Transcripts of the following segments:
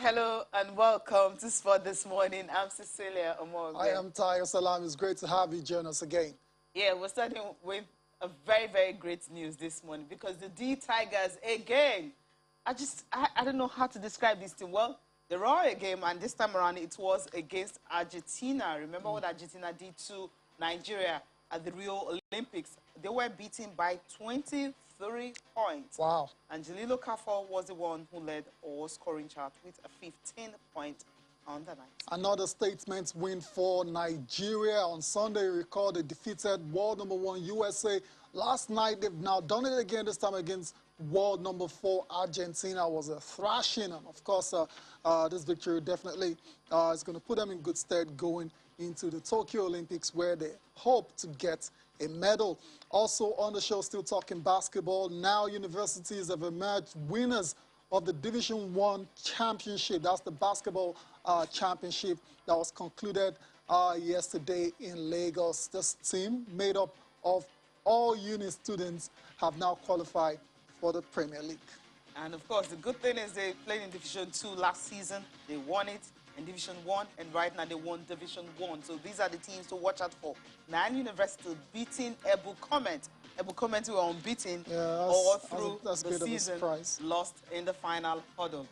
Hello and welcome to Sport This Morning. I'm Cecilia Omorbe. I am Aiteo Salam. It's great to have you join us again. Yeah, we're starting with a very, very great news this morning because the D Tigers again. I don't know how to describe this team. Well, they won a game, and this time around it was against Argentina. Remember what Argentina did to Nigeria at the Rio Olympics? They were beaten by 23 points. Wow. And Jalilo Kafo was the one who led all scoring chart with a 15-point on the night. Another statement win for Nigeria. On Sunday, recall they defeated world number 1 USA. Last night, they've now done it again, this time against world number 4 Argentina. Was a thrashing, and of course, this victory definitely is going to put them in good stead going into the Tokyo Olympics, where they hope to get a medal. Also on the show, still talking basketball. Now universities have emerged winners of the Division 1 championship. That's the basketball championship that was concluded yesterday in Lagos. This team, made up of all uni students, have now qualified for the Premier League. And of course, the good thing is they played in Division 2 last season. They won it in Division 1, and right now they won Division 1. So these are the teams to watch out for. Nine University beating Ebu Comment. Ebu Comment were unbeaten all through the season, lost in the final hurdle.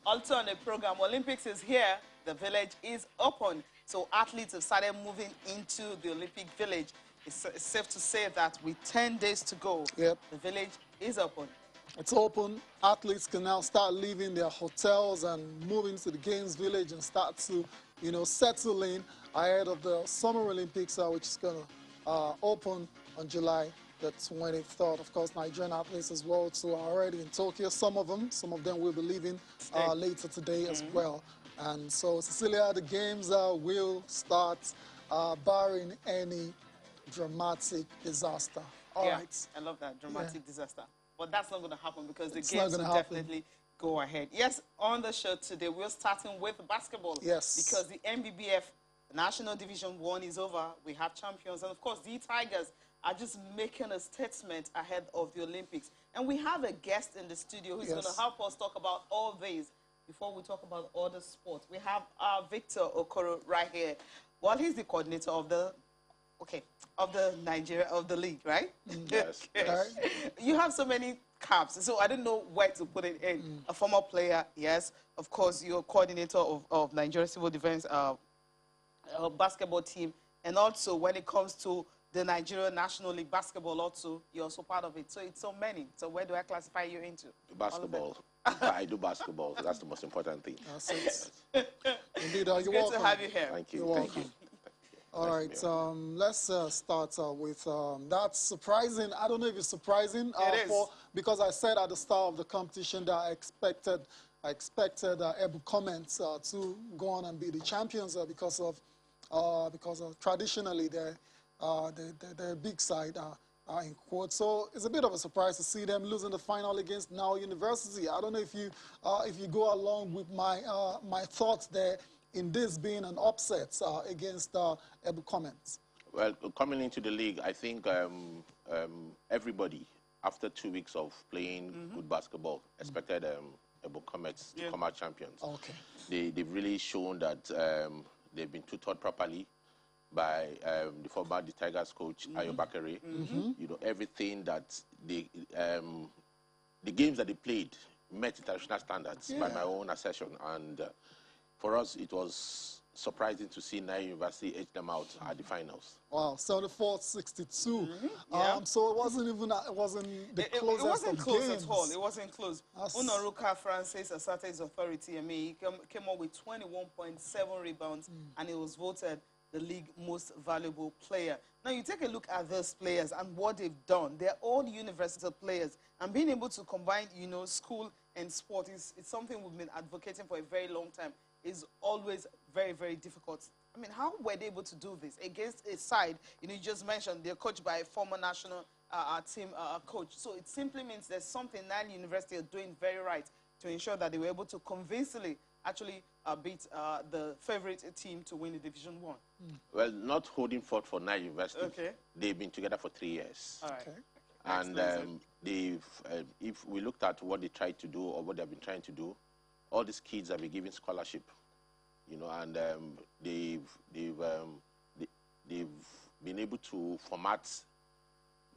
Also on the program, Olympics is here. The village is open. So athletes have started moving into the Olympic village. It's safe to say that with 10 days to go, the village is open. It's open. Athletes can now start leaving their hotels and moving to the Games Village and start to, settle in ahead of the Summer Olympics, which is going to open on July the 23rd. Of course, Nigerian athletes as well too are already in Tokyo. Some of them will be leaving later today as well. And so, Cecilia, the games will start barring any dramatic disaster. All right. I love that, dramatic disaster. But that's not going to happen because the games will definitely go ahead. Yes, on the show today, we're starting with basketball. Yes. Because the NBBF National Division 1 is over. We have champions. And, of course, the Tigers are just making a statement ahead of the Olympics. And we have a guest in the studio who's going to help us talk about all these before we talk about other sports. We have Victor Okoro right here. Well, he's the coordinator of the league, right? Yes. Yes. You have so many caps, so I don't know where to put it in. A former player, yes. Of course, you're coordinator of Nigeria Civil Defense basketball team. And also, when it comes to the Nigeria National League basketball, also, you're also part of it. So it's so many. So where do I classify you into? Basketball. I do basketball. So that's the most important thing. Indeed, it's good to have you here. Thank you. Thank you. All right, let's start with that's surprising. I don't know if it's surprising because I said at the start of the competition that I expected Ebu Comments to go on and be the champions because of traditionally they're a big side in quotes. So it's a bit of a surprise to see them losing the final against Now University. I don't know if you go along with my thoughts there, in this being an upset against Ebu Comments. Well, coming into the league, I think everybody, after 2 weeks of playing good basketball, expected Ebu Comments to come out champions. Okay. They've really shown that they've been tutored properly by the former Tigers coach, Ayo Bakare. Everything that the games that they played met international standards by my own assertion. And for us, it was surprising to see Nile University edge them out at the finals. Wow, 74-62. So it wasn't even the closest It wasn't close games. at all. It wasn't close. Unaruka Francis asserted his authority. I mean, he came up with 21.7 rebounds, and he was voted the league most valuable player. Now, you take a look at those players and what they've done. They're all university players. And being able to combine, school and sport is something we've been advocating for a very long time. Is always very, very difficult. I mean, how were they able to do this against a side, you just mentioned they're coached by a former national team coach. So it simply means there's something Nile University are doing very right to ensure that they were able to convincingly actually beat the favorite team to win the Division 1. Well, not holding forth for Nile University. They've been together for 3 years. All right. And if we looked at what they tried to do or what they've been trying to do, all these kids have been given scholarship, you know, and they've been able to format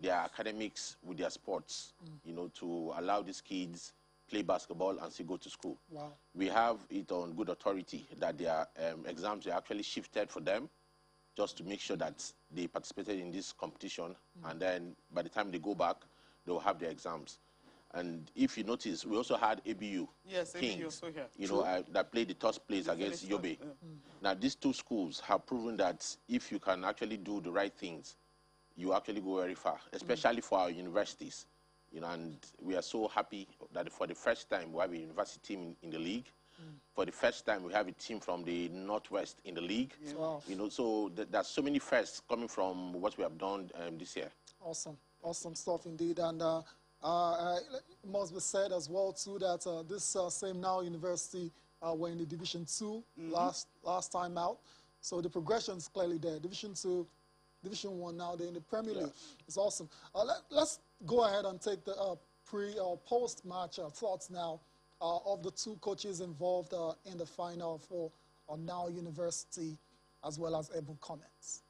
their academics with their sports, you know, to allow these kids play basketball and still go to school. Wow. We have it on good authority that their exams are actually shifted for them just to make sure that they participated in this competition, and then by the time they go back, they'll have their exams. And if you notice, we also had ABU Yes, Kings, ABU also here. you know, that played the first place against Yobe. Now, these two schools have proven that if you can actually do the right things, you actually go very far, especially for our universities. You know, and we are so happy that for the first time we have a university team in the league. For the first time we have a team from the Northwest in the league. Yeah. Wow. You know, so there's so many firsts coming from what we have done this year. Awesome. Awesome stuff indeed. And it must be said as well, too, that this same Now University were in the Division 2 last time out. So the progression is clearly there. Division 2, Division 1 now, they're in the Premier League. It's awesome. Let's go ahead and take the pre- or post-match thoughts now of the two coaches involved in the final for Now University, as well as Ebu comments.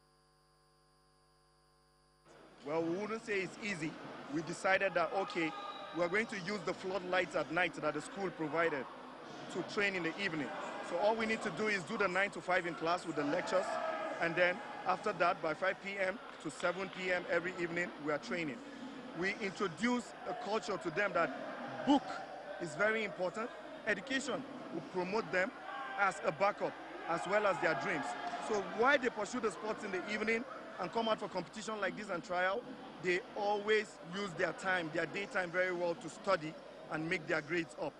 Well, we wouldn't say it's easy. We decided that, okay, we're going to use the floodlights at night that the school provided to train in the evening. So all we need to do is do the 9 to 5 in class with the lectures, and then after that, by 5 p.m. to 7 p.m. every evening, we are training. We introduce a culture to them that book is very important. Education will promote them as a backup, as well as their dreams. So while they pursue the sports in the evening and come out for competition like this and try out, they always use their time, their daytime very well to study and make their grades up.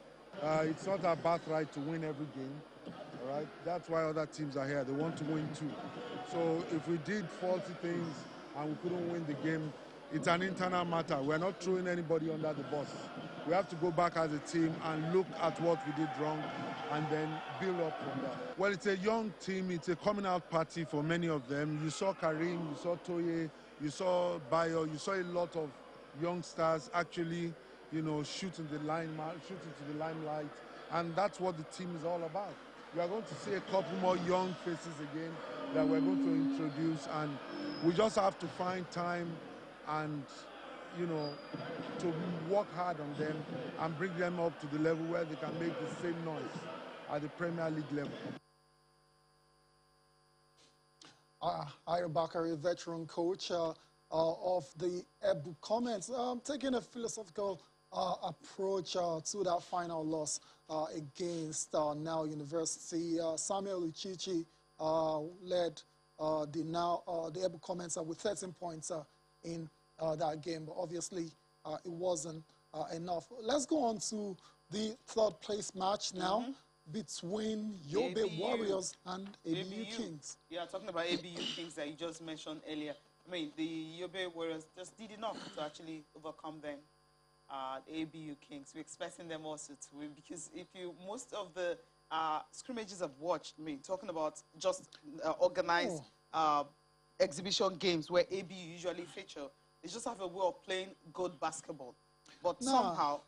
It's not our birthright to win every game, all right? That's why other teams are here. They want to win too. So if we did faulty things and we couldn't win the game, it's an internal matter. We're not throwing anybody under the bus. We have to go back as a team and look at what we did wrong and then build up from there. Well, it's a young team. It's a coming out party for many of them. You saw Karim, you saw Toye, you saw Bayo, you saw a lot of youngsters actually, you know, shooting to the limelight, and that's what the team is all about. We are going to see a couple more young faces again that we're going to introduce, and we just have to find time and, you know, to work hard on them and bring them up to the level where they can make the same noise at the Premier League level. Aiteo Bakari, a veteran coach of the Ebu comments, taking a philosophical approach to that final loss against Now University. Samuel Uchichi led the Ebu comments with 13 points in that game, but obviously it wasn't enough. Let's go on to the third place match now between Yobe Warriors and ABU Kings. Yeah, talking about ABU Kings that you just mentioned earlier. I mean, the Yobe Warriors just did enough to actually overcome them. The ABU Kings. We're expecting them also to win, because if most of the scrimmages I've watched, I mean, talking about just organized exhibition games where ABU usually feature, they just have a way of playing good basketball. But somehow...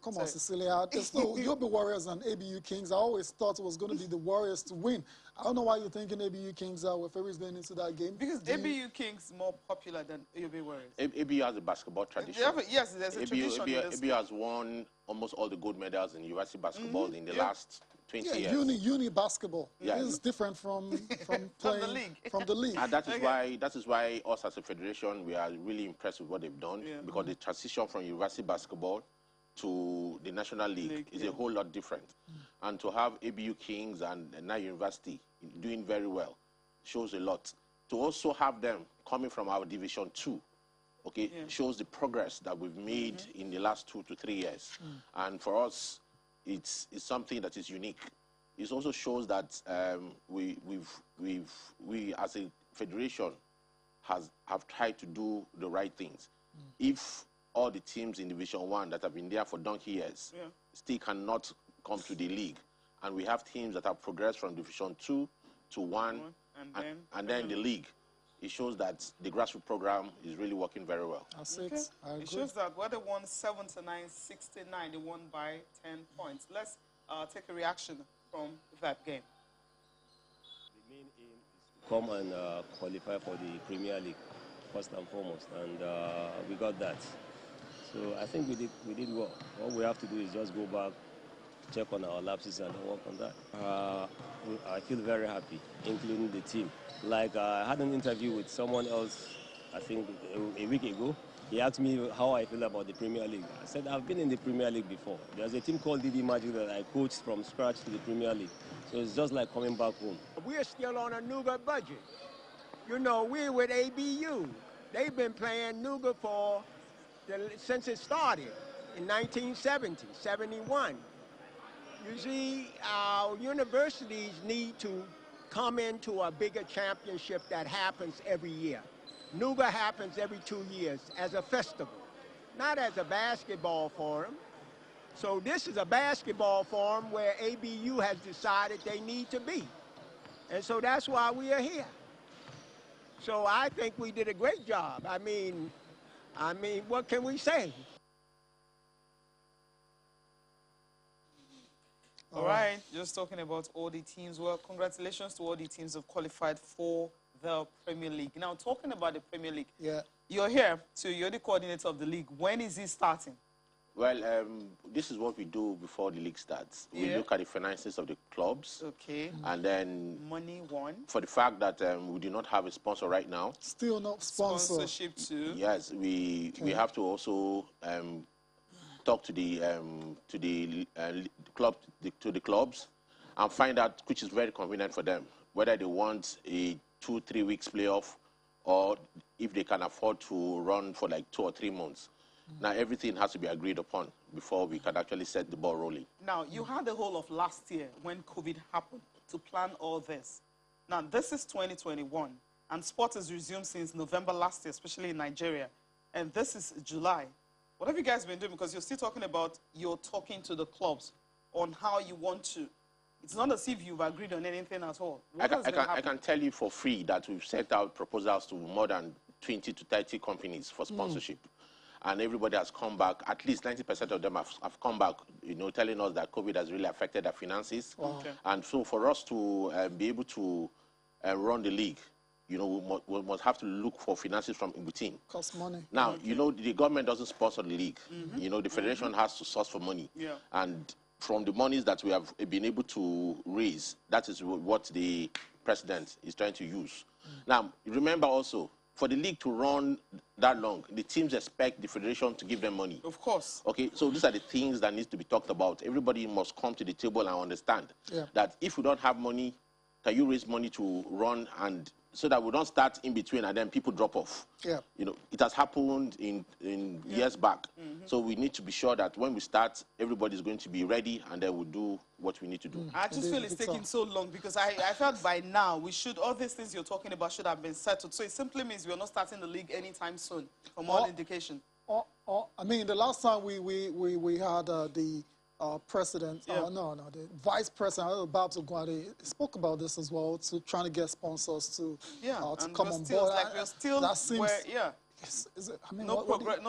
come on, Cecilia. There's no Yobe Warriors and ABU Kings. I always thought it was going to be the Warriors to win. I don't know why you're thinking ABU Kings were favorites going into that game. Because ABU Kings is more popular than Yobe Warriors. ABU has a basketball tradition. Yes, there's a tradition. ABU has won almost all the gold medals in university basketball in the last 20 years. Uni basketball. Yeah, it's different from playing from the league. And that is why us as a federation, we are really impressed with what they've done, because the transition from university basketball to the National League is a whole lot different. And to have ABU Kings and Now University doing very well shows a lot. To also have them coming from our Division 2, shows the progress that we've made in the last 2 to 3 years. And for us, it's something that is unique. It also shows that we as a federation have tried to do the right things. If all the teams in Division 1 that have been there for donkey years still cannot come to the league, and we have teams that have progressed from Division 2 to 1 and then the league, it shows that the grassroots program is really working very well. It shows that where they won 79-69, they won by 10 points. Let's take a reaction from that game. The main aim is to come and qualify for the Premier League, first and foremost, and we got that. So I think we did well. All we have to do is just go back, check on our lapses, and work on that. I feel very happy, including the team. Like I had an interview with someone else, I think a week ago. He asked me how I feel about the Premier League. I said, I've been in the Premier League before. There's a team called DD Magic that I coached from scratch to the Premier League. So it's just like coming back home. We're still on a nougat budget. You know, we're with ABU. They've been playing nougat since it started in 1970, 71. You see, our universities need to come into a bigger championship that happens every year. Nougat happens every 2 years as a festival, not as a basketball forum. So this is a basketball forum where ABU has decided they need to be. And so that's why we are here. So I think we did a great job. I mean, what can we say? All right, just talking about all the teams. Well, congratulations to all the teams who have qualified for the Premier League. Now, talking about the Premier League, you're here, so you're the coordinator of the league. When is it starting? Well, this is what we do before the league starts. We look at the finances of the clubs. Okay. And then... Money, one. For the fact that we do not have a sponsor right now. Still not sponsor. Sponsorship too. Yes, we have to also talk to the clubs and find out which is very convenient for them, whether they want a 2-3 weeks playoff or if they can afford to run for like 2 or 3 months. Now, everything has to be agreed upon before we can actually set the ball rolling. Now, you had the whole of last year when COVID happened to plan all this. Now, this is 2021, and sport has resumed since November last year, especially in Nigeria. And this is July. What have you guys been doing? Because you're still talking about you're talking to the clubs on how you want to. It's not as if you've agreed on anything at all. I can tell you for free that we've sent out proposals to more than 20 to 30 companies for sponsorship. And everybody has come back. At least 90% of them have come back, you know, telling us that COVID has really affected their finances. Okay. And so for us to be able to run the league, you know, we must have to look for finances from in between. Cost money. Now, you know, the government doesn't sponsor the league. You know, the federation has to source for money. Yeah. And from the monies that we have been able to raise, that is what the president is trying to use. Now, remember also, for the league to run that long, the teams expect the federation to give them money. Of course. Okay, so these are the things that need to be talked about. Everybody must come to the table and understand that if we don't have money, can you raise money to run, and so that we don't start in between and then people drop off. Yeah. You know, it has happened in years back. So we need to be sure that when we start, everybody's going to be ready, and then we'll do what we need to do. I just feel it's taking so long because I felt by now all these things you're talking about should have been settled. So it simply means we're not starting the league anytime soon, from all indication. I mean, the last time we had the president, the vice president, Babs Ogwade, spoke about this as well, to trying to get sponsors to come on board. Like we're still that seems, I mean, no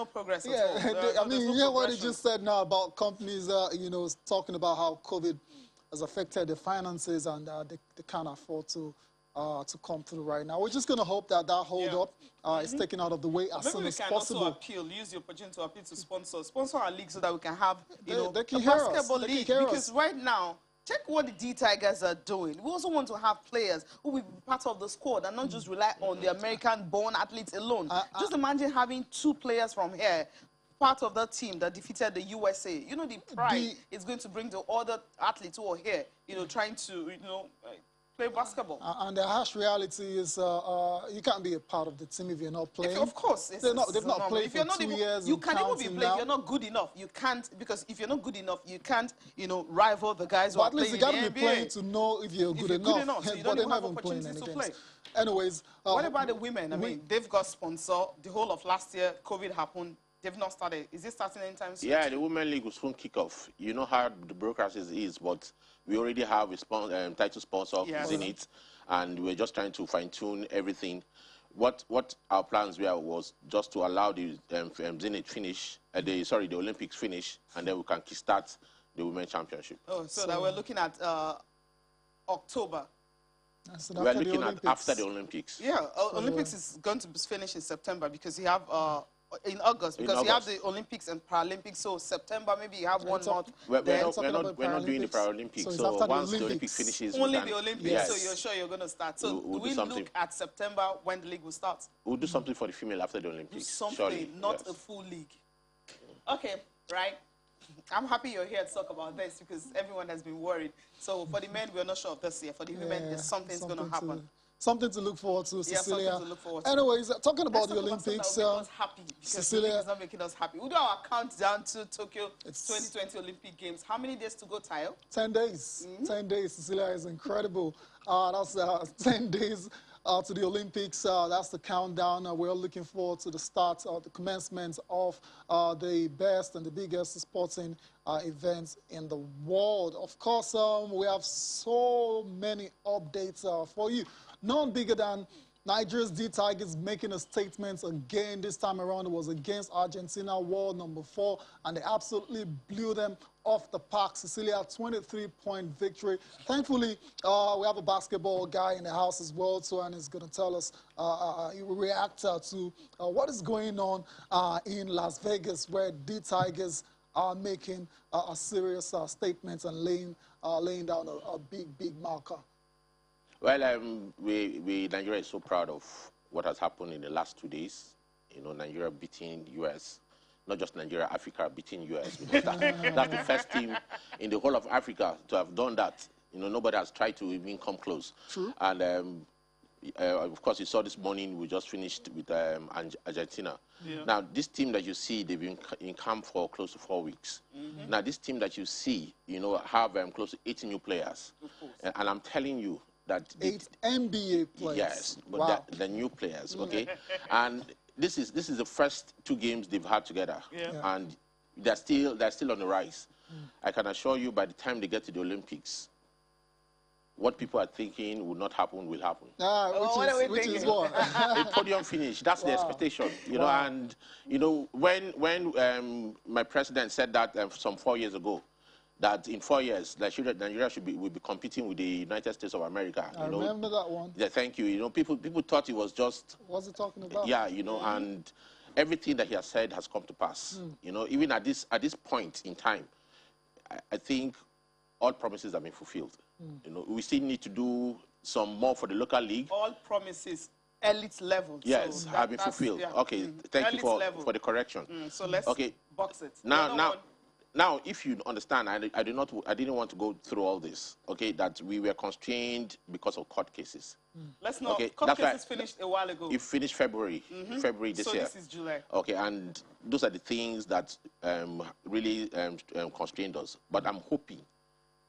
progress at all. I mean, you hear what he just said now about companies, you know, talking about how COVID has affected their finances and they can't afford to come through right now. We're just going to hope that hold up is taken out of the way as soon as possible. Also appeal, use the opportunity to appeal to sponsor our league so that we can have, you know, they can a basketball league. Because right now, check what the D Tigers are doing. We also want to have players who will be part of the squad and not just rely on the American-born athletes alone. Just imagine having 2 players from here, part of that team that defeated the USA. You know, the pride is going to bring the other athletes who are here, you know, trying to, you know, play basketball. And the harsh reality is you can't be a part of the team if you're not playing. Of course. They've not played for 2 years. You can't even be playing if you're not good enough. You can't, because if you're not good enough, you can't, you know, rival the guys who are playing in the NBA. But at least you got to be playing to know if you're good enough. So you but don't they're even have not playing opportunities any to games. play. Anyways. What about the women? I mean, they've got sponsor. The whole of last year, COVID happened. They've not started. Is it starting anytime soon? Yeah, the Women League will soon kick off. You know how the broadcast is, but we already have a title sponsor, Zenith, and we're just trying to fine-tune everything. What our plans were was just to allow the Zenith finish, the Olympics finish, and then we can kickstart the Women's Championship. Oh, so that we're looking at October. So We're looking at after the Olympics. Yeah, Olympics is going to be finished in September because you have in August because you have the Olympics and Paralympics. So September maybe you have 1 month. We're not doing the Paralympics. So once the Olympics finishes, only the Olympics. Yes. So you're sure you're going to start. So we'll do we look at September when the league will start? We'll do something for the female after the Olympics. Do something, surely. not a full league. Okay, right. I'm happy you're here to talk about this because everyone has been worried. So for the men, we're not sure of this year. For the women, something's going to happen. Something to look forward to, Cecilia. Yeah, something to look forward to. Anyways, talking about the Olympics, that will make us happy because Cecilia is not making us happy. We'll do our countdown to Tokyo 2020 Olympic Games. How many days to go, Tayo? 10 days. 10 days, Cecilia, is incredible. That's 10 days to the Olympics. That's the countdown. We're looking forward to the start, the commencement of the best and the biggest sporting events in the world. Of course, we have so many updates for you. None bigger than Nigeria's D Tigers making a statement again. This time around, it was against Argentina, world number 4, and they absolutely blew them off the park. Cecilia, 23-point victory. Thankfully, we have a basketball guy in the house as well, too, and he's going to tell us, he will react to what is going on in Las Vegas, where D Tigers are making a serious statement and laying down a big marker. Well, Nigeria is so proud of what has happened in the last 2 days. You know, Nigeria beating U.S., not just Nigeria, Africa beating U.S. Because that's the first team in the whole of Africa to have done that. You know, nobody has tried to even come close. True. And of course, you saw this morning we just finished with Argentina. Yeah. Now, this team that you see, they've been in camp for close to 4 weeks. Now, this team that you see, you know, have close to 80 new players. And I'm telling you, that 8 NBA players. Yes, but wow. the new players, okay? And this is the first 2 games they've had together, and they're still on the rise. I can assure you, by the time they get to the Olympics, what people are thinking will not happen will happen. Which is what? A podium finish. That's the expectation, you know. And you know, when my president said that some 4 years ago, that in 4 years, Nigeria will be competing with the United States of America. I remember that one. Yeah, thank you. You know, people thought it was just. What's he talking about? Yeah, you know, and everything that he has said has come to pass. You know, even at this point in time, I think all promises have been fulfilled. You know, we still need to do some more for the local league. All promises, elite level. Yes, have been fulfilled. Yeah. Okay, thank you for the correction. So let's box it. Now, if you understand, I didn't want to go through all this, okay, that we were constrained because of court cases. Let's not, court cases finished a while ago. It finished February this year. So this is July. Okay, and those are the things that really constrained us. But I'm hoping,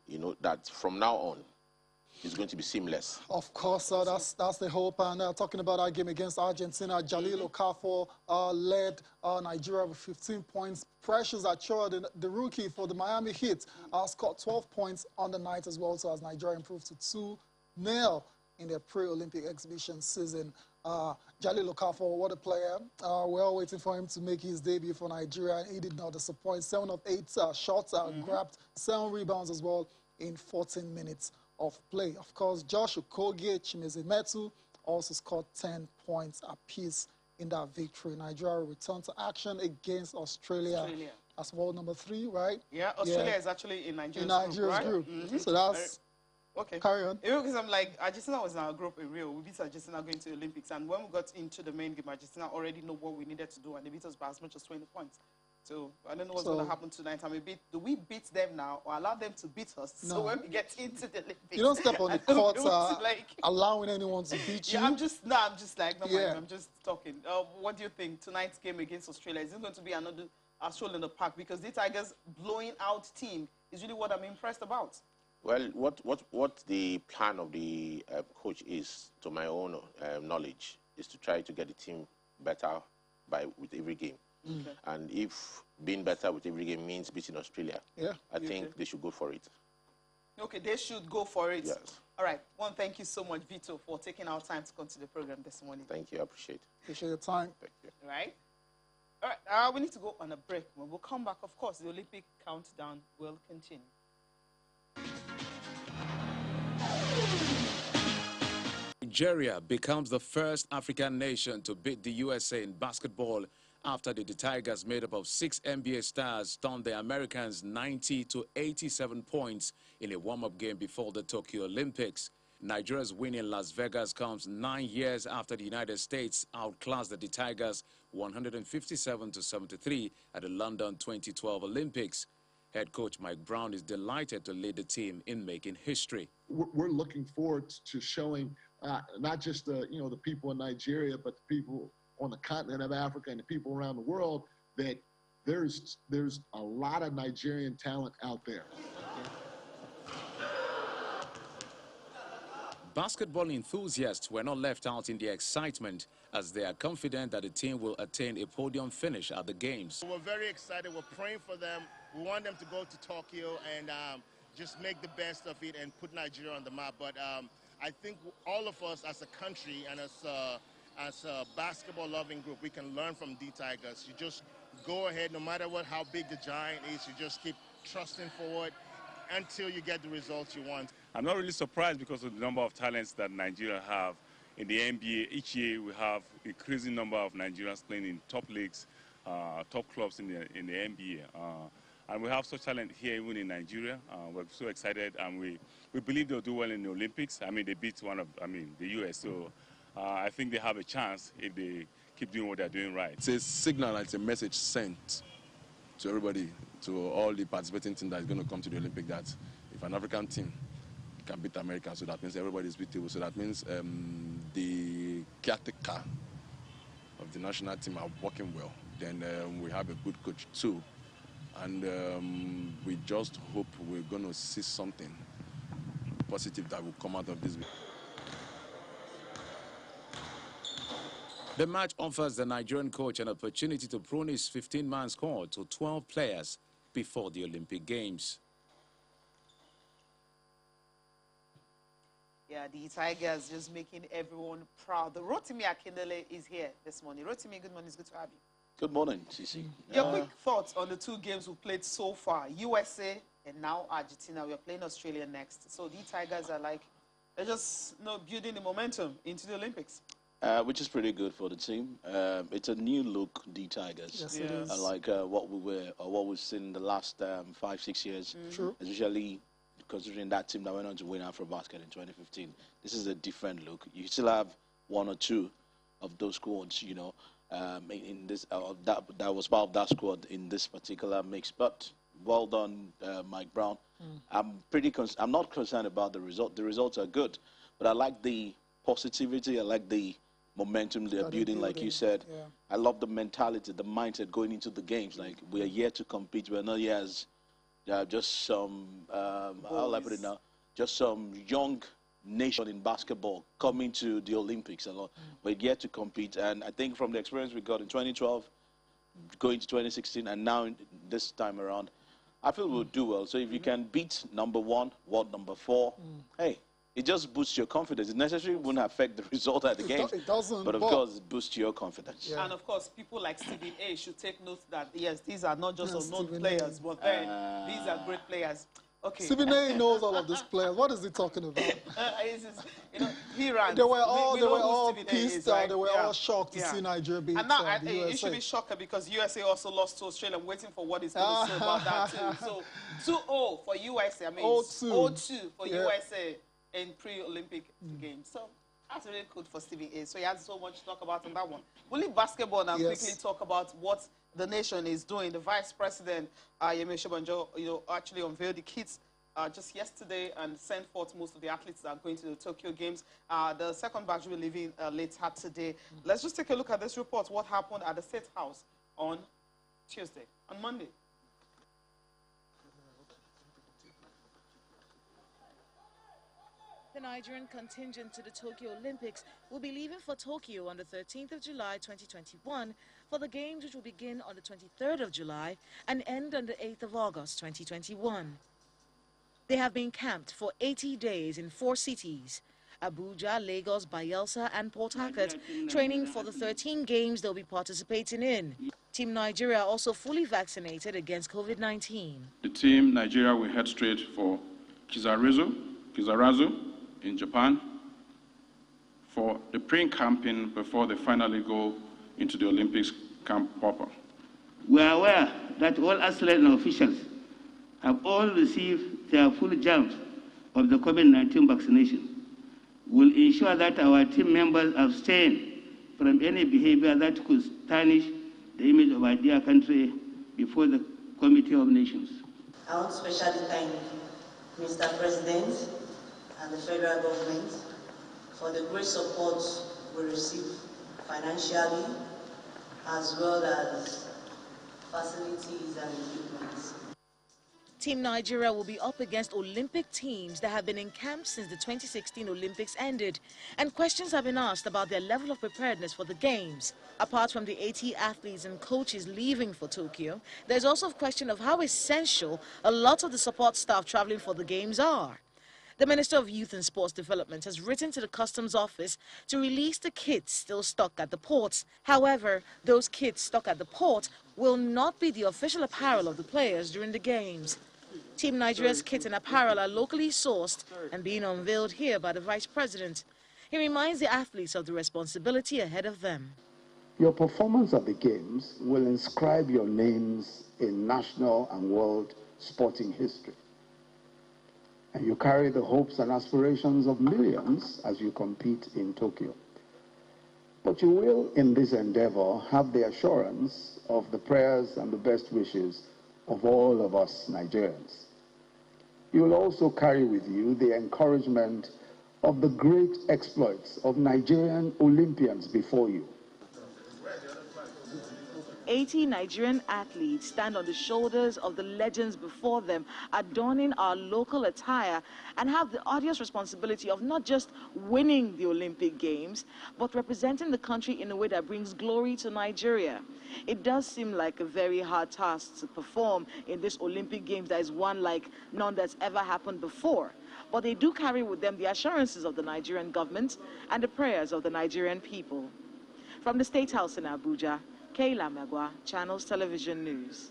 you know, that from now on, it's going to be seamless. Of course, that's the hope. And talking about our game against Argentina, Jalil Okafor led Nigeria with 15 points. Precious Achor, the rookie for the Miami Heat, scored 12 points on the night as well, so as Nigeria improved to 2-0 in their pre-Olympic exhibition season. Jalil Okafor, what a player. We're all waiting for him to make his debut for Nigeria, and he did not disappoint. 7 of 8 shots, grabbed 7 rebounds as well in 14 minutes of play. Of course, Josh Okogie, Chimeze Metu also scored 10 points apiece in that victory. Nigeria returned to action against Australia. As world number 3, right? Yeah, Australia is actually in Nigeria's group. So that's... Okay. Carry on. Because I'm like, Argentina was in our group in Rio. We beat Argentina going to the Olympics. And when we got into the main game, Argentina already know what we needed to do. And they beat us by as much as 20 points. So I don't know what's going to happen tonight. Do we beat them now or allow them to beat us? No. So when we get into the Olympics, you don't step on the court allowing anyone to beat you. Yeah, I'm just like, no mind, I'm just talking. What do you think tonight's game against Australia? Is it going to be another stroll in the park? Because the Tigers blowing out team is really what I'm impressed about. Well, what the plan of the coach is, to my own knowledge, is to try to get the team better with every game. Okay. And if being better with every game means beating Australia, I think they should go for it. Okay, they should go for it. Yes. All right. One, thank you so much, Vito, for taking our time to come to the program this morning. Thank you. I appreciate it. Appreciate your time. Thank you. All right. All right, we need to go on a break. When we'll come back, of course, the Olympic countdown will continue. Nigeria becomes the first African nation to beat the USA in basketball after the Tigers, made up of 6 NBA stars, stunned the Americans 90 to 87 points in a warm-up game before the Tokyo Olympics. Nigeria's win in Las Vegas comes 9 years after the United States outclassed the Tigers 157 to 73 at the London 2012 Olympics. Head coach Mike Brown is delighted to lead the team in making history. We're looking forward to showing not just the people in Nigeria, but the people on the continent of Africa and the people around the world that there's a lot of Nigerian talent out there. Basketball enthusiasts were not left out in the excitement, as they are confident that the team will attain a podium finish at the Games. We're very excited. We're praying for them. We want them to go to Tokyo and just make the best of it and put Nigeria on the map. But I think all of us as a country and as a basketball-loving group, we can learn from the Tigers. You just go ahead, no matter how big the giant is, you just keep trusting forward until you get the results you want. I'm not really surprised because of the number of talents that Nigeria have in the NBA. Each year we have increasing number of Nigerians playing in top leagues, top clubs in the NBA. And we have such talent here even in Nigeria. We're so excited, and we believe they'll do well in the Olympics. I mean, they beat the US, so I think they have a chance if they keep doing what they're doing right. It's a signal, it's a message sent to everybody, to all the participating teams that is going to come to the Olympic, that if an African team can beat America, so that means everybody is beatable. So that means the caretaker of the national team are working well. Then we have a good coach too. And we just hope we're going to see something positive that will come out of this. The match offers the Nigerian coach an opportunity to prune his 15-man squad to 12 players before the Olympic Games. Yeah, the Tigers just making everyone proud. The Rotimi Akindele is here this morning. Rotimi, good morning. It's good to have you. Good morning, Cici. Your quick thoughts on the 2 games we played so far. USA and now Argentina. We're playing Australia next. So the Tigers are they're just building the momentum into the Olympics. Which is pretty good for the team. It's a new look, the Tigers. Yes, it is. Unlike what we've seen in the last 5-6 years. True. Especially considering that team that went on to win AfroBasket in 2015. This is a different look. You still have 1 or 2 of those squads, in this that was part of that squad in this particular mix. But well done, Mike Brown. I'm not concerned about the result. The results are good, but I like the positivity. I like the momentum they're building, like you said. Yeah. I love the mentality, the mindset going into the games. Like, we are here to compete. We're not here as just some how will I put it now? Just some young nation in basketball coming to the Olympics and all. We're here to compete, and I think from the experience we got in 2012, going to 2016, and now this time around, I feel we'll do well. So if you can beat number 1, world number 4, hey, it just boosts your confidence. It necessarily wouldn't affect the result at the game, It doesn't, but of course it boosts your confidence. Yeah. And of course, people like Stephen A should take note that, yes, these are not just unknown Stephen players, but then these are great players. Okay. Stephen A knows all of these players. What is he talking about? He ran. They were all Stephen A pissed is, out. right? They were Yeah. all shocked to Yeah. see Nigeria beat And now the USA. you should be shocked because USA also lost to Australia. I'm waiting for what he's going to say about that too. So 2-0 for USA. I mean 0-2 for USA in pre-Olympic games. So that's really good for Stevie A. So he has so much to talk about on that one. We'll leave basketball and quickly talk about what the nation is doing. The Vice President, Yemi Osinbajo, actually unveiled the kits just yesterday and sent forth most of the athletes that are going to the Tokyo Games. The second batch will be leaving later today. Let's just take a look at this report, what happened at the State House on Monday. The Nigerian contingent to the Tokyo Olympics will be leaving for Tokyo on the 13th of July 2021 for the Games, which will begin on the 23rd of July and end on the 8th of August 2021. They have been camped for 80 days in 4 cities: Abuja, Lagos, Bayelsa and Port Harcourt, training for the 13 games they'll be participating in. Team Nigeria also fully vaccinated against COVID-19. The team Nigeria will head straight for Kizarazu in Japan for the pre-camping before they finally go into the Olympics camp proper. We are aware that all athletes and officials have all received their full jabs of the COVID-19 vaccination. We'll ensure that our team members abstain from any behavior that could tarnish the image of our dear country before the Committee of Nations. I want to especially thank Mr. President and the federal government for the great support we receive financially as well as facilities and equipment. Team Nigeria will be up against Olympic teams that have been in camp since the 2016 Olympics ended, and questions have been asked about their level of preparedness for the Games. Apart from the 80 athletes and coaches leaving for Tokyo, there's also a question of how essential a lot of the support staff traveling for the Games are. The Minister of Youth and Sports Development has written to the Customs Office to release the kits still stuck at the ports. However, those kits stuck at the port will not be the official apparel of the players during the Games. Team Nigeria's kit and apparel are locally sourced and being unveiled here by the Vice President. He reminds the athletes of the responsibility ahead of them. Your performance at the Games will inscribe your names in national and world sporting history. And you carry the hopes and aspirations of millions as you compete in Tokyo. But you will, in this endeavor, have the assurance of the prayers and the best wishes of all of us Nigerians. You will also carry with you the encouragement of the great exploits of Nigerian Olympians before you. 80 Nigerian athletes stand on the shoulders of the legends before them, adorning our local attire, and have the odious responsibility of not just winning the Olympic Games, but representing the country in a way that brings glory to Nigeria. It does seem like a very hard task to perform in this Olympic Games that is one like none that's ever happened before. But they do carry with them the assurances of the Nigerian government and the prayers of the Nigerian people. From the State House in Abuja, Kayla Magwa, Channels Television News.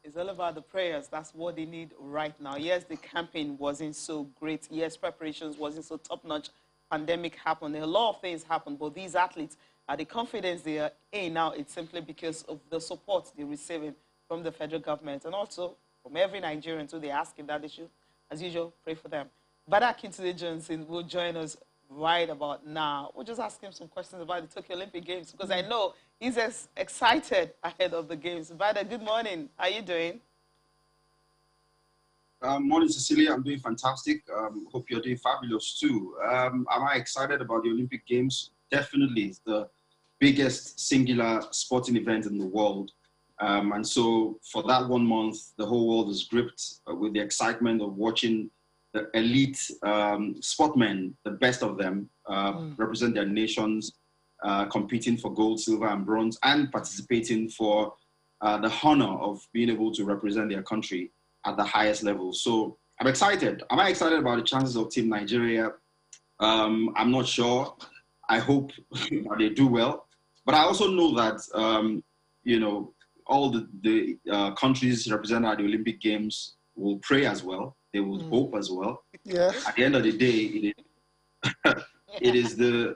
It's all about the prayers. That's what they need right now. Yes, the campaign wasn't so great. Yes, preparations wasn't so top-notch. Pandemic happened. A lot of things happened. But these athletes, the confidence they are in now, it's simply because of the support they're receiving from the federal government and also from every Nigerian. So they're asking that they should, as usual, pray for them. Bada Kintude Johnson will join us right about now. We'll just ask him some questions about the Tokyo Olympic Games because I know he's as excited ahead of the Games. Bada, good morning. How are you doing? Morning, Cecilia. I'm doing fantastic. Hope you're doing fabulous too. Am I excited about the Olympic Games? Definitely. It's the biggest singular sporting event in the world. And so for that 1 month, the whole world is gripped with the excitement of watching the elite sportmen, the best of them, represent their nations, competing for gold, silver, and bronze, and participating for the honor of being able to represent their country at the highest level. So I'm excited. Am I excited about the chances of Team Nigeria? I'm not sure. I hope they do well. But I also know that, you know, all the countries represented at the Olympic Games will pray as well. They will hope as well. Yeah. At the end of the day, it is the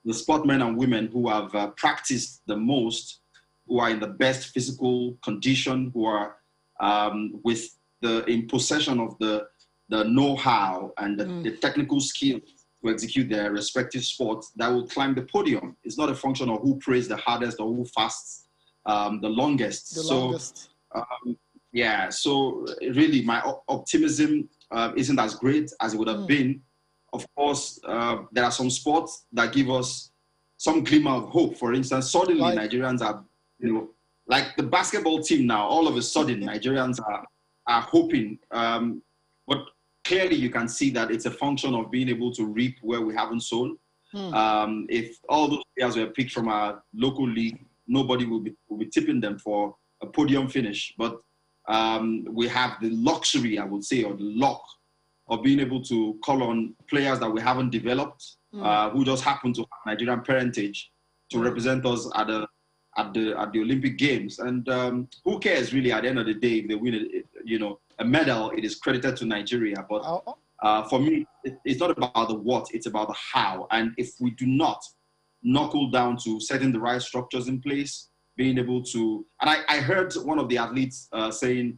sportmen and women who have practiced the most, who are in the best physical condition, who are in possession of the know-how and the technical skills to execute their respective sports that will climb the podium. It's not a function of who prays the hardest or who fasts the longest. Yeah, so really my optimism isn't as great as it would have been. Of course, there are some sports that give us some glimmer of hope. For instance, suddenly Nigerians are, you know, like the basketball team now, all of a sudden Nigerians are hoping. But clearly you can see that it's a function of being able to reap where we haven't sown. If all those players were picked from our local league, nobody will be tipping them for a podium finish. But we have the luxury, I would say, or the luck of being able to call on players that we haven't developed, who just happen to have Nigerian parentage to represent us at at the Olympic Games. And who cares really at the end of the day if they win a medal? It is credited to Nigeria. But for me, it's not about the what, it's about the how. And if we do not knuckle down to setting the right structures in place, being able to, and I heard one of the athletes saying,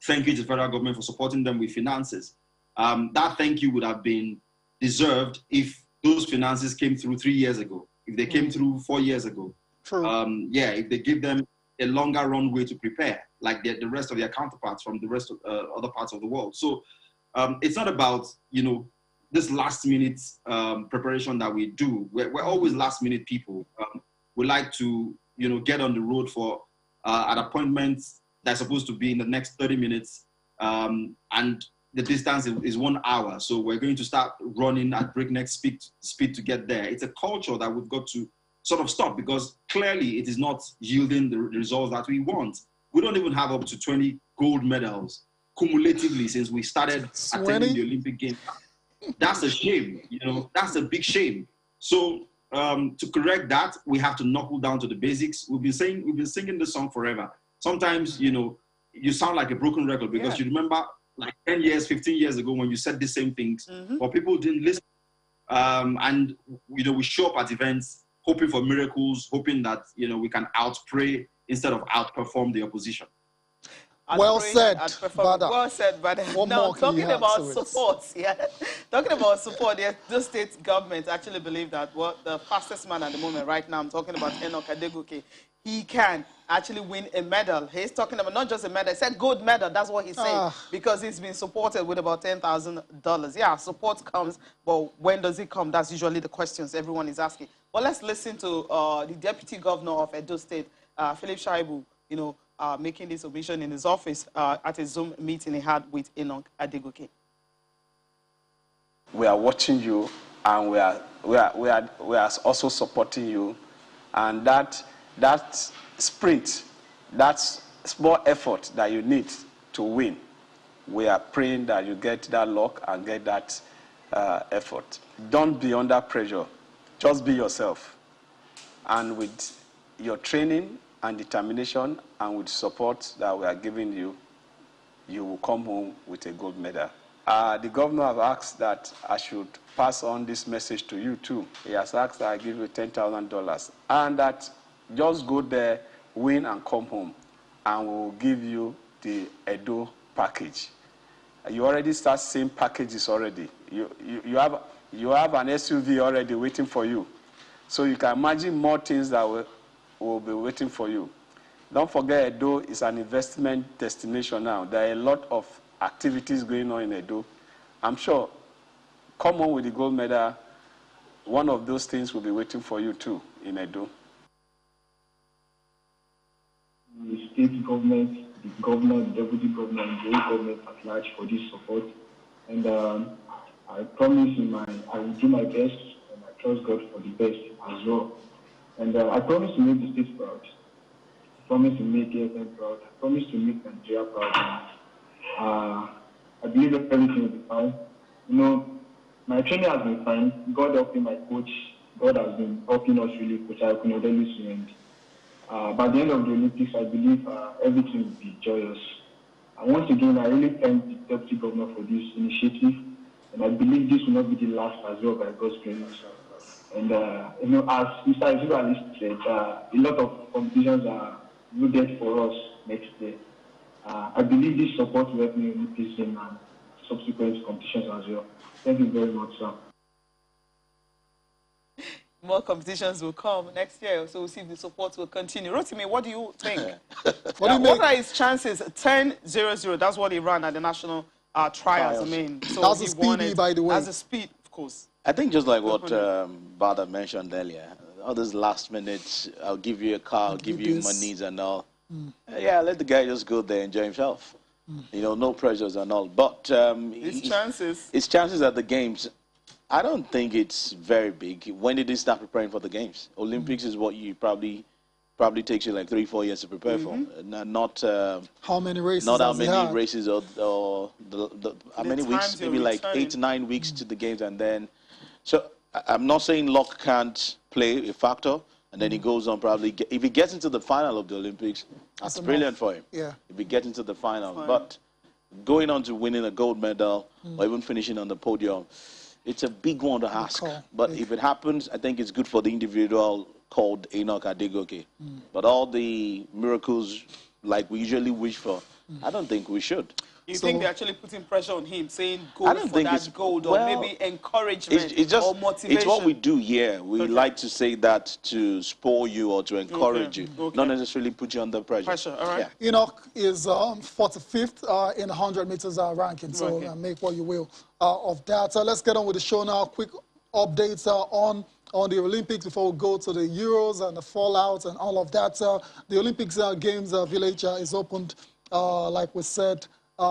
thank you to the federal government for supporting them with finances. That thank you would have been deserved if those finances came through 3 years ago, if they came through 4 years ago. If they give them a longer runway to prepare, like the rest of their counterparts from the rest of other parts of the world. So it's not about, this last minute preparation that we do. We're always last minute people. We like to, get on the road for an appointment that's supposed to be in the next 30 minutes. And the distance is 1 hour. So we're going to start running at breakneck speed to get there. It's a culture that we've got to sort of stop, because clearly it is not yielding the results that we want. We don't even have up to 20 gold medals cumulatively since we started attending the Olympic Games. That's a shame, that's a big shame. So to correct that, we have to knuckle down to the basics. We've been singing this song forever. Sometimes, you sound like a broken record, because you remember like 10 years, 15 years ago when you said the same things, but people didn't listen. And, we show up at events hoping for miracles, hoping that, we can outpray instead of outperform the opposition. Well said, Bada. Well said, Bada. Now, talking about support, talking about support, the state government actually believe that the fastest man at the moment right now, I'm talking about Enoch Adegoke, he can actually win a medal. He's talking about not just a medal, he said gold medal, that's what he's saying, because he's been supported with about $10,000. Yeah, support comes, but when does it come? That's usually the questions everyone is asking. But let's listen to the Deputy Governor of Edo State, Philip Shaibu, making this submission in his office at a Zoom meeting he had with Enoch Adegoke. We are watching you, and we are also supporting you, and that sprint, that small effort that you need to win, we are praying that you get that luck and get that effort. Don't be under pressure. Just be yourself. And with your training and determination and with support that we are giving you, you will come home with a gold medal. The governor has asked that I should pass on this message to you too. He has asked that I give you $10,000 and that just go there, win and come home, and we'll give you the Edo package. You already start seeing packages already. You have an SUV already waiting for you. So you can imagine more things that will be waiting for you. Don't forget, Edo is an investment destination now. There are a lot of activities going on in Edo. I'm sure, come on with the gold medal, one of those things will be waiting for you too in Edo. The state government, the governor, the deputy governor, and the whole government at large for this support. And I promise I will do my best, and I trust God for the best as well. And I promise to make the state proud. I promise to make AFN proud. I promise to make Nigeria proud. I believe that everything will be fine. My training has been fine. God helping my coach. God has been helping us really, Coach Ayokunodelisu. And by the end of the Olympics, I believe everything will be joyous. And once again, I really thank the Deputy Governor for this initiative. And I believe this will not be the last as well, by God's grace. And, as Mr. Izuba said, a lot of competitions are loaded for us next year. I believe this support will help me in this and subsequent competitions as well. Thank you very much, sir. More competitions will come next year, so we'll see if the support will continue. Rotimi, what do you think? What are his chances? 10-0-0, that's what he ran at the national trials. I mean, so that's a speedy, by the way. That's a speed, of course. I think just like what Bada mentioned earlier, all those last minutes, I'll give you a car, I'll give you monies and all. Yeah, let the guy just go there, enjoy himself. No pressures and all. But his chances at the games, I don't think it's very big. When did he start preparing for the games? Olympics is what you probably takes you like 3-4 years to prepare for. Not how many races? Not how many races or how many weeks? Maybe like 8 to 9 weeks to the games, and then. So I'm not saying luck can't play a factor, and then he goes on probably, if he gets into the final of the Olympics, That's it's brilliant for him. Yeah. If he gets into the final. But going on to winning a gold medal or even finishing on the podium, it's a big one to ask. But if it happens, I think it's good for the individual called Enoch Adegoke. But all the miracles like we usually wish for, I don't think we should. You think they're actually putting pressure on him, saying I go don't for think that it's gold, or well, maybe encouragement it's just, or motivation? It's what we do here. We like to say that to spoil you or to encourage you, not necessarily put you under pressure. All right. Yeah. Enoch is 45th in 100 meters ranking, so make what you will of that. Let's get on with the show now. Quick updates on the Olympics before we go to the Euros and the fallout and all of that. The Olympics Games Village is opened, like we said,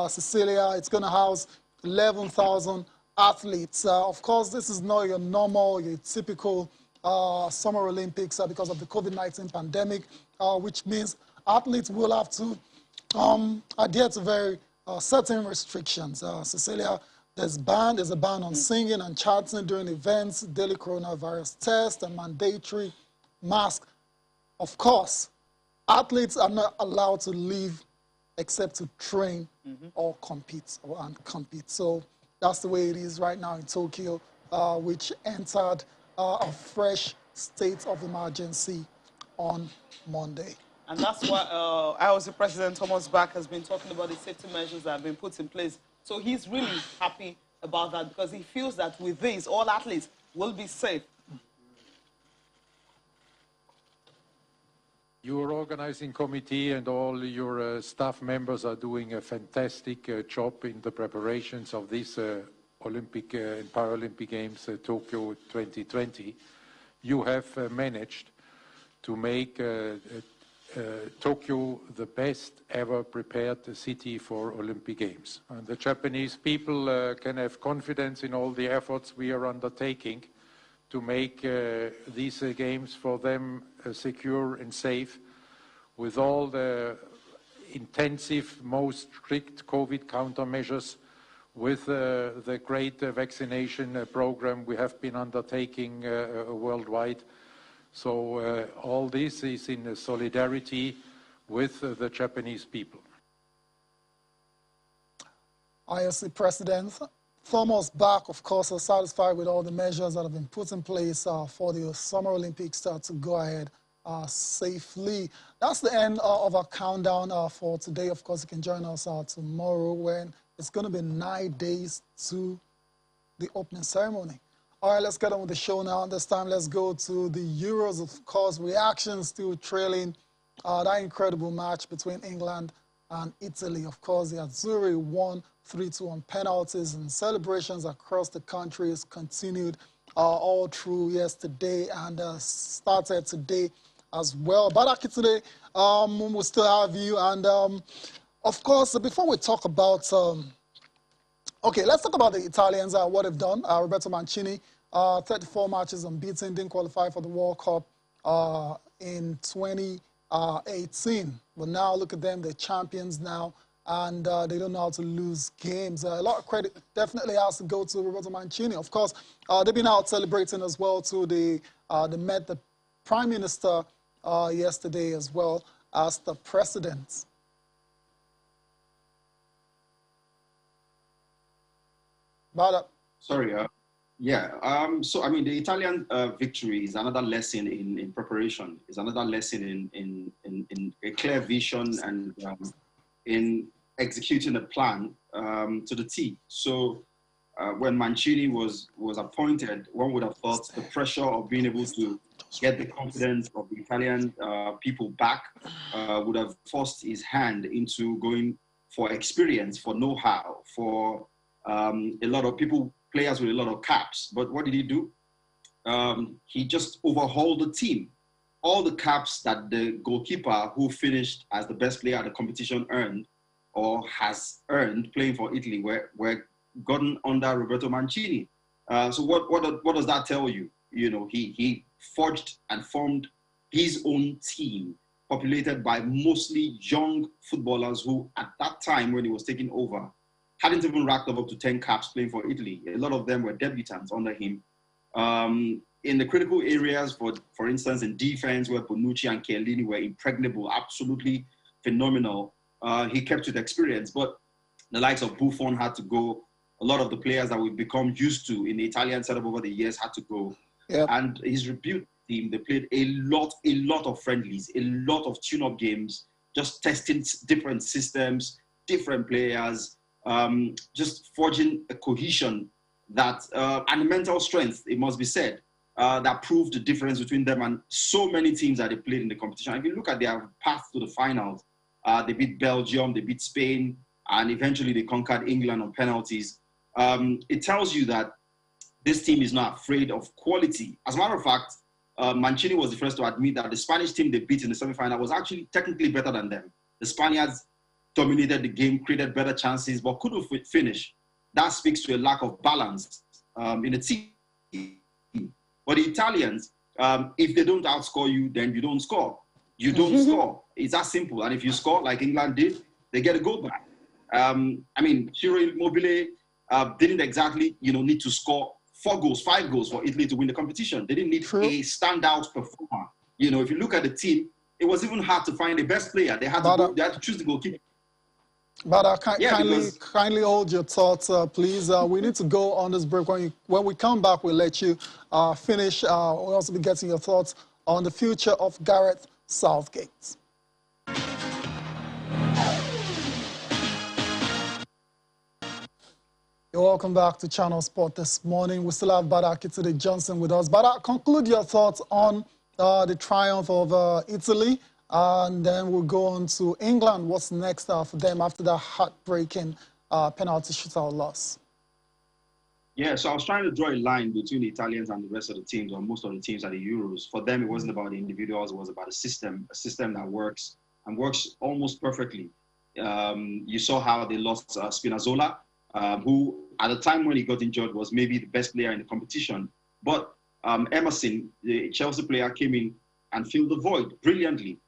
Cecilia. It's going to house 11,000 athletes. Of course, this is not your normal, your typical Summer Olympics because of the COVID-19 pandemic, which means athletes will have to adhere to very certain restrictions. Cecilia, there's a ban on singing and chanting during events, daily coronavirus test, and mandatory mask. Of course, athletes are not allowed to leave except to train or compete. So that's the way it is right now in Tokyo, which entered a fresh state of emergency on Monday. And that's why IOC President Thomas Bach has been talking about the safety measures that have been put in place. So he's really happy about that because he feels that with this, all athletes will be safe. Your organizing committee and all your staff members are doing a fantastic job in the preparations of this Olympic and Paralympic Games Tokyo 2020. You have managed to make Tokyo the best ever prepared city for Olympic Games. And the Japanese people can have confidence in all the efforts we are undertaking to make these games for them secure and safe, with all the intensive, most strict COVID countermeasures, with the great vaccination program we have been undertaking worldwide. So all this is in solidarity with the Japanese people. IOC President Thomas Bach, of course, is satisfied with all the measures that have been put in place for the Summer Olympics to go ahead safely. That's the end of our countdown for today. Of course, you can join us tomorrow when it's going to be 9 days to the opening ceremony. All right, let's get on with the show now. This time, let's go to the Euros. Of course, reactions still trailing that incredible match between England and Italy. Of course, the Azzurri won 3-2 on penalties, and celebrations across the country has continued all through yesterday and started today as well. Badaki today, we'll still have you. And of course, before we talk about okay, let's talk about the Italians, what they've done. Roberto Mancini, 34 matches unbeaten, didn't qualify for the World Cup in 2018. But now look at them, they're champions now, and they don't know how to lose games. A lot of credit definitely has to go to Roberto Mancini. Of course, they've been out celebrating as well too. They met the Prime Minister yesterday as well as the President. Sorry. So, I mean, the Italian victory is another lesson in preparation. It's another lesson in a clear vision and in executing a plan to the T. So, when Mancini was appointed, one would have thought the pressure of being able to get the confidence of the Italian people back would have forced his hand into going for experience, for know-how, for a lot of players with a lot of caps. But what did he do? He just overhauled the team. All the caps that the goalkeeper who finished as the best player at the competition earned or has earned playing for Italy were gotten under Roberto Mancini. So what does that tell you? You know, he forged and formed his own team, populated by mostly young footballers who, at that time when he was taking over, hadn't even racked up to 10 caps playing for Italy. A lot of them were debutants under him. in the critical areas, for instance, in defense, where Bonucci and Chiellini were impregnable, absolutely phenomenal, he kept with experience. But the likes of Buffon had to go. A lot of the players that we've become used to in the Italian setup over the years had to go. Yep. And his rebuilt team, they played a lot of friendlies, a lot of tune-up games, just testing different systems, different players, just forging a cohesion that, and mental strength, it must be said, that proved the difference between them and so many teams that they played in the competition. If you look at their path to the finals, they beat Belgium, they beat Spain, and eventually they conquered England on penalties. It tells you that this team is not afraid of quality. As a matter of fact, Mancini was the first to admit that the Spanish team they beat in the semi-final was actually technically better than them. The Spaniards dominated the game, created better chances, but couldn't finish. That speaks to a lack of balance in the team. But the Italians, if they don't outscore you, then you don't score. You don't score. It's that simple. And if you score, like England did, they get a goal back. I mean, Ciro Immobile didn't exactly, need to score 4 goals, 5 goals for Italy to win the competition. They didn't need a standout performer. If you look at the team, it was even hard to find the best player. They had to choose the goalkeeper. But kindly hold your thoughts, please. We need to go on this break. When we come back, we'll let you finish. We'll also be getting your thoughts on the future of Gareth Southgate. You're welcome back to Channel Sport this morning. We still have Bada Kitide Johnson with us. Bada, conclude your thoughts on the triumph of Italy, and then we'll go on to England. What's next for them after that heartbreaking penalty shootout loss? Yeah, so I was trying to draw a line between the Italians and the rest of the teams, or most of the teams at the Euros. For them, it wasn't about the individuals, it was about a system that works and works almost perfectly. You saw how they lost Spinazzola, who at the time when he got injured was maybe the best player in the competition. But Emerson, the Chelsea player, came in and filled the void brilliantly.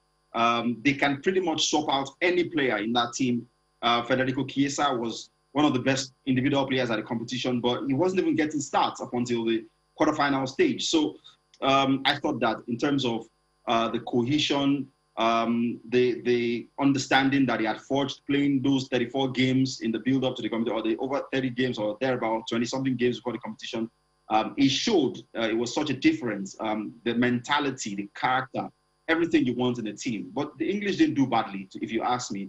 They can pretty much swap out any player in that team. Federico Chiesa was one of the best individual players at the competition, but he wasn't even getting starts up until the quarterfinal stage. So I thought that in terms of the cohesion, the understanding that he had forged playing those 34 games in the build-up to the competition, or the over 30 games or thereabout, 20-something games before the competition, he showed it was such a difference, the mentality, the character, everything you want in a team. But the English didn't do badly, if you ask me.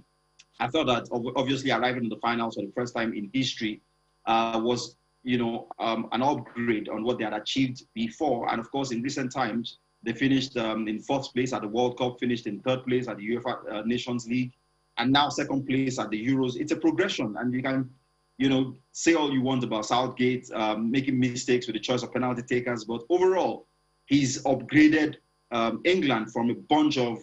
I thought that obviously arriving in the finals for the first time in history was, an upgrade on what they had achieved before. And of course, in recent times, they finished in 4th place at the World Cup, finished in 3rd place at the UEFA Nations League, and now 2nd place at the Euros. It's a progression, and you can, say all you want about Southgate, making mistakes with the choice of penalty takers, but overall, he's upgraded England from a bunch of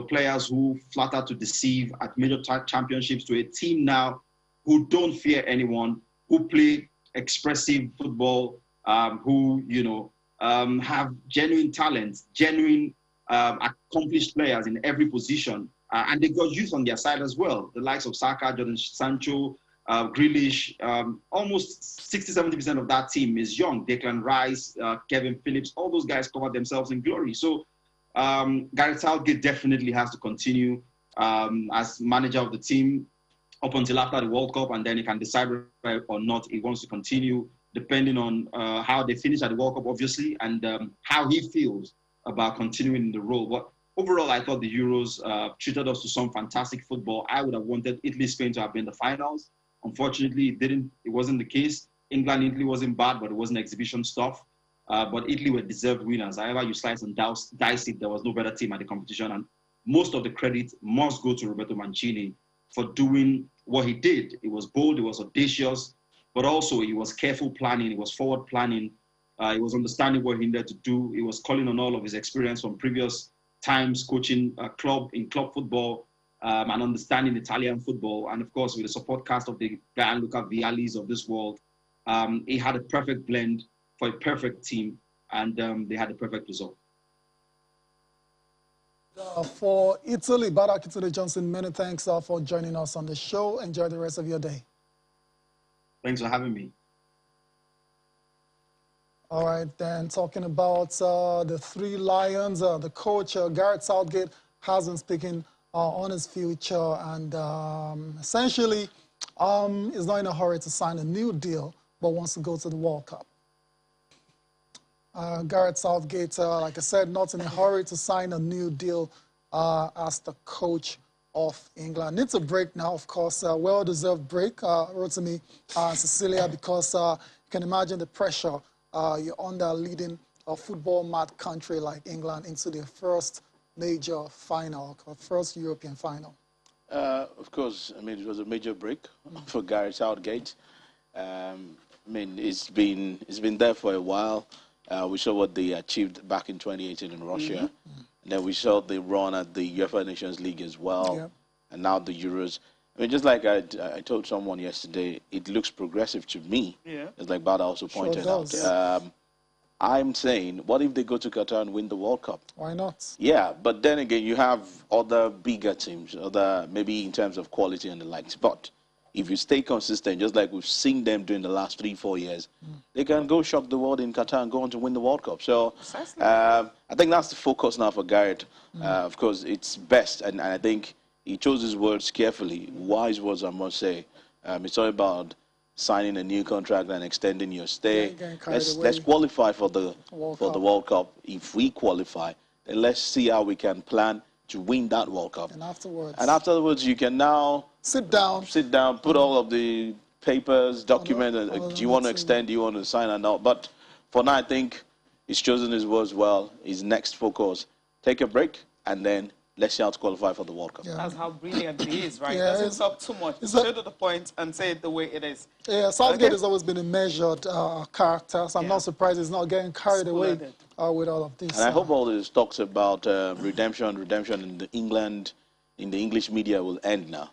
players who flatter to deceive at major championships to a team now who don't fear anyone, who play expressive football, who, have genuine talent, genuine accomplished players in every position. And they got youth on their side as well. The likes of Saka, Jadon Sancho, Grealish, almost 60-70% of that team is young. Declan Rice, Kevin Phillips, all those guys covered themselves in glory. So Gareth Southgate definitely has to continue as manager of the team up until after the World Cup, and then he can decide whether or not he wants to continue, depending on how they finish at the World Cup, obviously, and how he feels about continuing in the role. But overall, I thought the Euros treated us to some fantastic football. I would have wanted Italy, Spain to have been the finals. Unfortunately, it didn't. It wasn't the case. England, Italy wasn't bad, but it wasn't exhibition stuff. But Italy were deserved winners. However you slice and dice it, there was no better team at the competition. And most of the credit must go to Roberto Mancini for doing what he did. It was bold, it was audacious, but also it was careful planning, it was forward planning. It was understanding what he needed to do. It was calling on all of his experience from previous times coaching club football and understanding Italian football. And of course, with the support cast of the Gianluca Viallis of this world, he had a perfect blend for a perfect team, and they had a perfect result. For Italy, Bada Kitide Johnson, many thanks for joining us on the show. Enjoy the rest of your day. Thanks for having me. All right, then talking about the three Lions, the coach, Gareth Southgate, has been speaking on his future and essentially is not in a hurry to sign a new deal, but wants to go to the World Cup. Gareth Southgate, like I said, not in a hurry to sign a new deal as the coach of England. Needs a break now, of course, well-deserved break, Rotimi and Cecilia, because you can imagine the pressure you're under leading a football-mad country like England into their first major final, first European final. Of course, I mean, it was a major break for Gareth Southgate. I mean, it's been there for a while. We saw what they achieved back in 2018 in Russia. And then we saw the run at the UEFA Nations League as well. And now the Euros. I mean, just like I told someone yesterday, it looks progressive to me. It's like Bada also pointed out. I'm saying, what if they go to Qatar and win the World Cup? Why not? Yeah, but then again, you have other bigger teams, other maybe in terms of quality and the likes. But if you stay consistent, just like we've seen them doing the last 3-4 years, they can go shock the world in Qatar and go on to win the World Cup. So I think that's the focus now for Gareth. Of course, it's best, and I think he chose his words carefully. Wise words, I must say. It's all about signing a new contract and extending your stay. Let's qualify for the World Cup. If we qualify, then let's see how we can plan to win that World Cup. And afterwards, you can now sit down, put all of the papers, documents. Do you want to extend? Do you want to sign or not? But for now, I think he's chosen his words well. His next focus: take a break, and then let's see how to qualify for the World Cup. That's how brilliant he is, right? He doesn't talk too much. He's straight to the point and say it the way it is. Yeah, Southgate has always been a measured character, so I'm not surprised he's not getting carried away with all of this. And I hope all this talks about redemption in the English media will end now.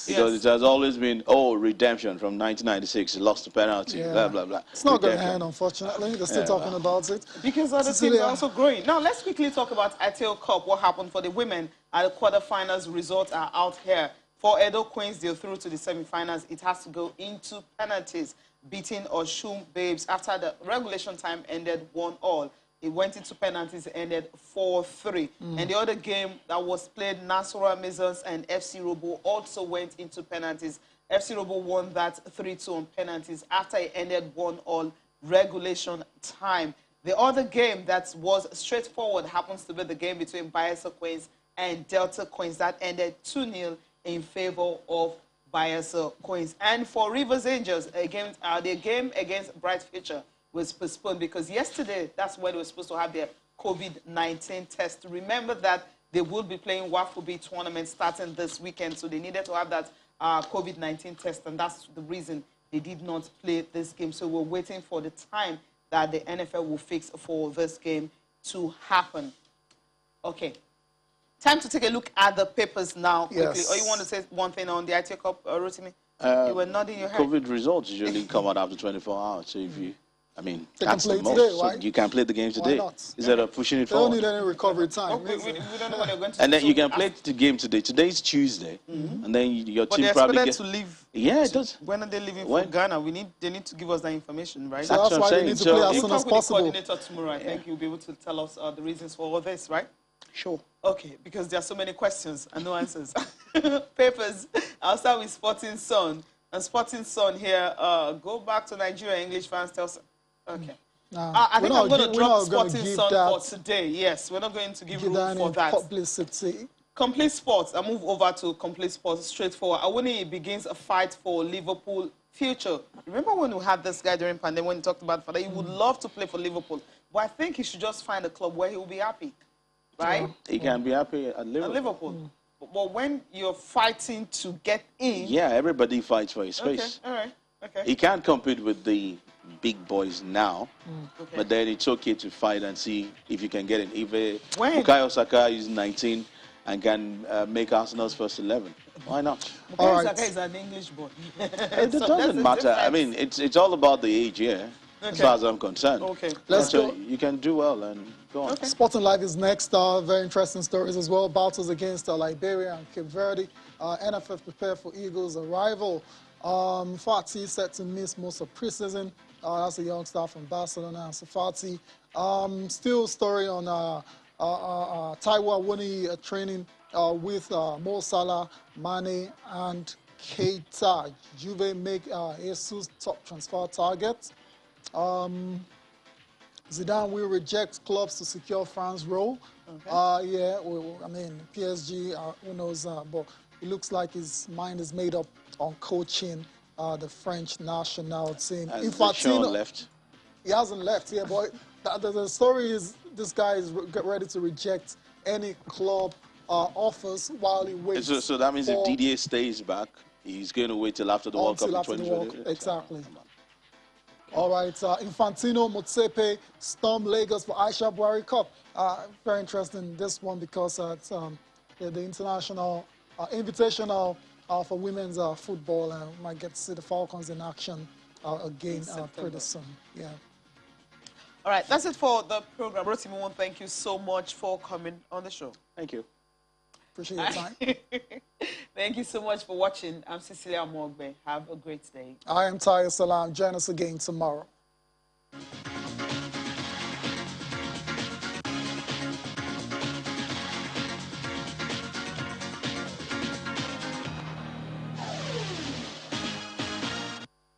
Because it has always been, redemption from 1996, lost the penalty, blah, blah, blah. It's not going to end, unfortunately. They're still talking about it. Because other teams are also growing. Now, let's quickly talk about Aiteo Cup, what happened for the women at the quarterfinals. Results are out here. For Edo Queens, they're through to the semifinals. It has to go into penalties, beating Oshun Babes after the regulation time ended 1-1. It went into penalties, ended 4-3. And the other game that was played, Nasura Maisons and FC Robo, also went into penalties. FC Robo won that 3-2 on penalties after it ended 1-1 regulation time. The other game that was straightforward happens to be the game between Bayelsa Queens and Delta Queens. That ended 2-0 in favor of Bayelsa Queens. And for Rivers Angels, again, their game against Bright Future was postponed because yesterday, that's when they were supposed to have their COVID-19 test. Remember that they will be playing WAFOB tournament starting this weekend, so they needed to have that COVID-19 test, and that's the reason they did not play this game. So we're waiting for the time that the NFL will fix for this game to happen. Okay. Time to take a look at the papers now quickly. Or you want to say one thing on the Aiteo Cup, Rotimi? You were nodding your head. COVID results usually come out after 24 hours, so if you... I mean, they that's can the play most. today, right? So you can play the game today. Why not? Instead of pushing it they forward. They don't need any recovery time. We don't know what they're going to do. And then you can play the game today. Today is Tuesday. And then your team probably expected to leave. Yeah, it does. When are they leaving for Ghana? They need to give us that information, right? So that's why they need to play as soon as possible. We'll talk with the coordinator tomorrow. I think you'll be able to tell us the reasons for all this, right? Sure. Okay, because there are so many questions and no answers. Papers. I'll start with Sporting Sun. And Sporting Sun here, go back to Nigeria. English fans tell us. Okay. I think I'm going to drop Sporting Sun for today. Yes, we're not going to give room for that. Publicity. Complete Sports. I move over to Complete Sports. Straightforward. Awuni begins a fight for Liverpool future. Remember when we had this guy during pandemic when he talked about that he would love to play for Liverpool, but I think he should just find a club where he will be happy, right? He can be happy at Liverpool. But when you're fighting to get in... Yeah, everybody fights for his space. Okay, all right. Okay. He can't compete with the big boys now, but then it's okay to fight and see if you can get in. If Bukayo Saka is 19 and can make Arsenal's first 11, why not? Bukayo Saka is an English boy. It doesn't matter. I mean, it's all about the age, as far as I'm concerned. Okay. Let's go. You can do well and go on. Sporting Life is next. Very interesting stories as well. Battles against Liberia and Cape Verde. NFF prepare for Eagles' arrival. Fati set to miss most of preseason. That's a young star from Barcelona. So Fati. Still story on Taiwo Awoniyi training with Mo Salah, Mane, and Keita. Juve make Jesus top transfer target. Zidane will reject clubs to secure France role. Okay. Yeah, I mean, PSG, who knows, but it looks like his mind is made up on coaching the French national team. Has Deschamps left? He hasn't left, yeah, but the story is this guy is get ready to reject any club offers while he waits. So that means if Didier stays back, he's going to wait till after the World Cup in 2020. Exactly. All right, Infantino, Motsepe, storm Lagos for Aisha Buhari Cup. Very interesting, this one, because it's the international invitational for women's football. Might get to see the Falcons in action again pretty soon. Yeah. All right, that's it for the program. Rotimi, thank you so much for coming on the show. Thank you. Appreciate your time. Thank you so much for watching. I'm Cecilia Mogbe. Have a great day. I am Tayo Salam. Join us again tomorrow.